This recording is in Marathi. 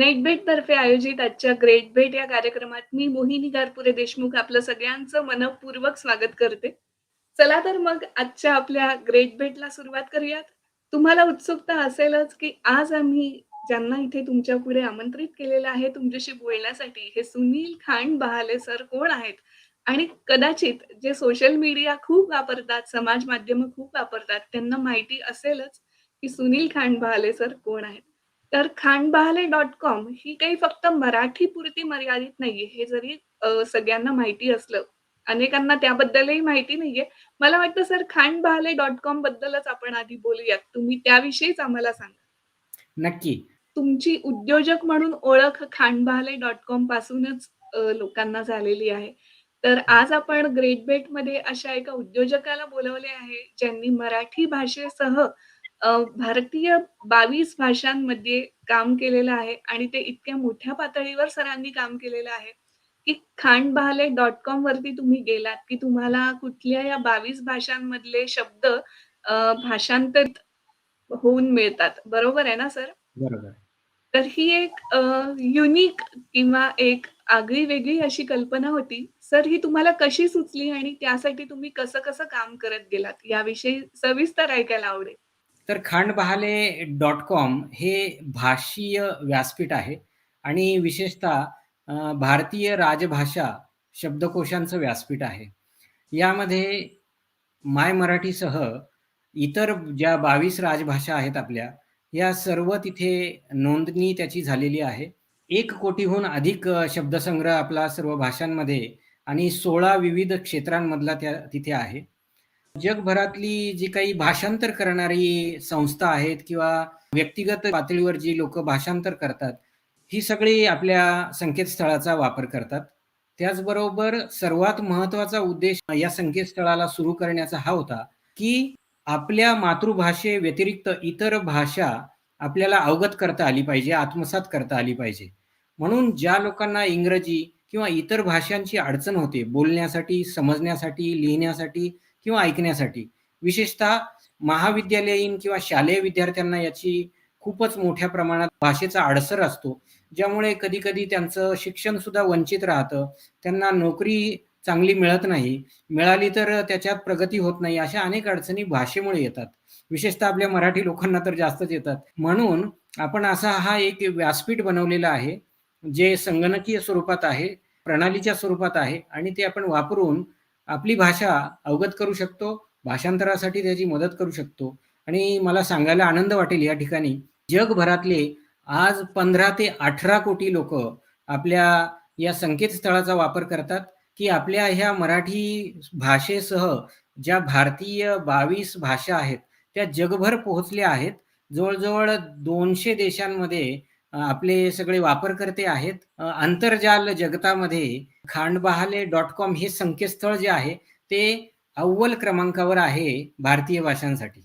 नेटबेट तर्फे आयोजित आजच्या ग्रेट भेट या कार्यक्रमात मी मोहिनी गारपुरे देशमुख आपलं सगळ्यांचं मनःपूर्वक स्वागत करते. चला तर मग आजच्या आपल्या ग्रेट भेटला सुरुवात करूयात. तुम्हाला उत्सुकता असेलच, की आज आम्ही ज्यांना इथे तुमच्या पुढे आमंत्रित केलेलं आहे तुमच्याशी बोलण्यासाठी, हे सुनील खान बहाले सर कोण आहेत? आणि कदाचित जे सोशल मीडिया खूप वापरतात, समाज माध्यमं खूप वापरतात, त्यांना माहिती असेलच, की सुनील खान बहाले सर कोण आहेत? तर खानबहाले.com ही काही फक्त मराठीपुरती मर्यादित नाहीये, हे जरी सगळ्यांना माहिती असलं, अनेकांना त्याबद्दलही माहिती नाहीये. मला वाटतं सर खानबहाले.com बद्दलच आपण आधी बोलूयात. तुम्ही त्याविषयीच आम्हाला सांगा. नक्की. तुमची उद्योजक म्हणून ओळख खानबहाले.com पासूनच लोकांना झालेली आहे. तर आज आपण ग्रेट बेटमध्ये अशा एका उद्योजकाला बोलावले आहे, ज्यांनी मराठी भाषेसह भारतीय 22 भाषांमध्ये काम केलेलं आहे आणि ते इतक्या मोठ्या पातळीवर सरांनी काम केलेलं आहे, की खानबहाले.com वरती तुम्ही गेलात, की तुम्हाला कुठल्या या 22 भाषांमधले शब्द भाषांतरित होऊन मिळतात. बरोबर आहे ना सर? बरोबर. तर ही एक युनिक किंवा एक आगळी-वेगळी अशी कल्पना होती. सर ही तुम्हाला कशी सुचली आणि त्यासाठी तुम्ही कसं-कसं काम करत गेलात? याविषयी सविस्तर ऐकायला आवडेल. तर खांडबहाले.com हे भाषीय व्यासपीठ आहे आणि विशेषतः भारतीय राजभाषा शब्दकोशांचं व्यासपीठ आहे. यामध्ये माय मराठीसह इतर ज्या 22 राजभाषा आहेत आपल्या, या सर्व तिथे नोंदणी त्याची झालेली आहे. 1 कोटीहून अधिक शब्दसंग्रह आपला सर्व भाषांमध्ये आणि 16 विविध क्षेत्रांमधला तिथे आहे. जगभरातली जी काही भाषांतर करणारी संस्था आहेत किंवा व्यक्तिगत पातळीवर जी लोकं भाषांतर करतात, ही सगळी आपल्या संकेतस्थळाचा वापर करतात. त्याचबरोबर सर्वात महत्त्वाचा उद्देश या संकेतस्थळाला सुरू करण्याचा हा होता, की आपल्या मातृभाषेव्यतिरिक्त इतर भाषा आपल्याला अवगत करता आली पाहिजे, आत्मसात करता आली पाहिजे. म्हणून ज्या लोकांना इंग्रजी किंवा इतर भाषांची अडचण होते बोलण्यासाठी, समजण्यासाठी, लिहिण्यासाठी किंवा ऐकण्यासाठी. विशेषतः महाविद्यालयीन किंवा शालेय विद्यार्थ्यांना याची खूपच मोठ्या प्रमाणात भाषेचा अडसर असतो. ज्यामुळे कधी-कधी त्यांचं शिक्षण सुद्धा वंचित राहतं. त्यांना नोकरी चांगली मिळत नाही. मिळाली तर त्याच्यात प्रगती होत नाही. अशा अनेक अडचणी भाषेमुळे येतात. विशेषतः आपल्या मराठी लोकांना तर जास्तच येतात. म्हणून आपण असा हा एक व्यासपीठ बनवलेला आहे, जे संगणकीय स्वरूपात आहे, प्रणालीच्या स्वरूपात आहे आणि ते आपण वापरून आपली भाषा अवगत करू शकतो, भाषांतरासाठी त्याची मदत करू शकतो आणि मला सांगायला आनंद वाटेल या ठिकाणी, जगभरातले आज 15 ते 18 कोटी लोकं आपल्या या संकेतस्थळाचा वापर करतात, की आपल्या ह्या मराठी भाषेसह ज्या भारतीय 22 भाषा आहेत, त्या जगभर पोहोचल्या आहेत. जवळ-जवळ 200 देशांमध्ये आपले सगळे वापरकर्ते आहेत. आंतरजाल जगतामध्ये खांडबहाले.com हे संकेतस्थळ जे आहे, ते अव्वल क्रमांकावर आहे भारतीय भाषांसाठी.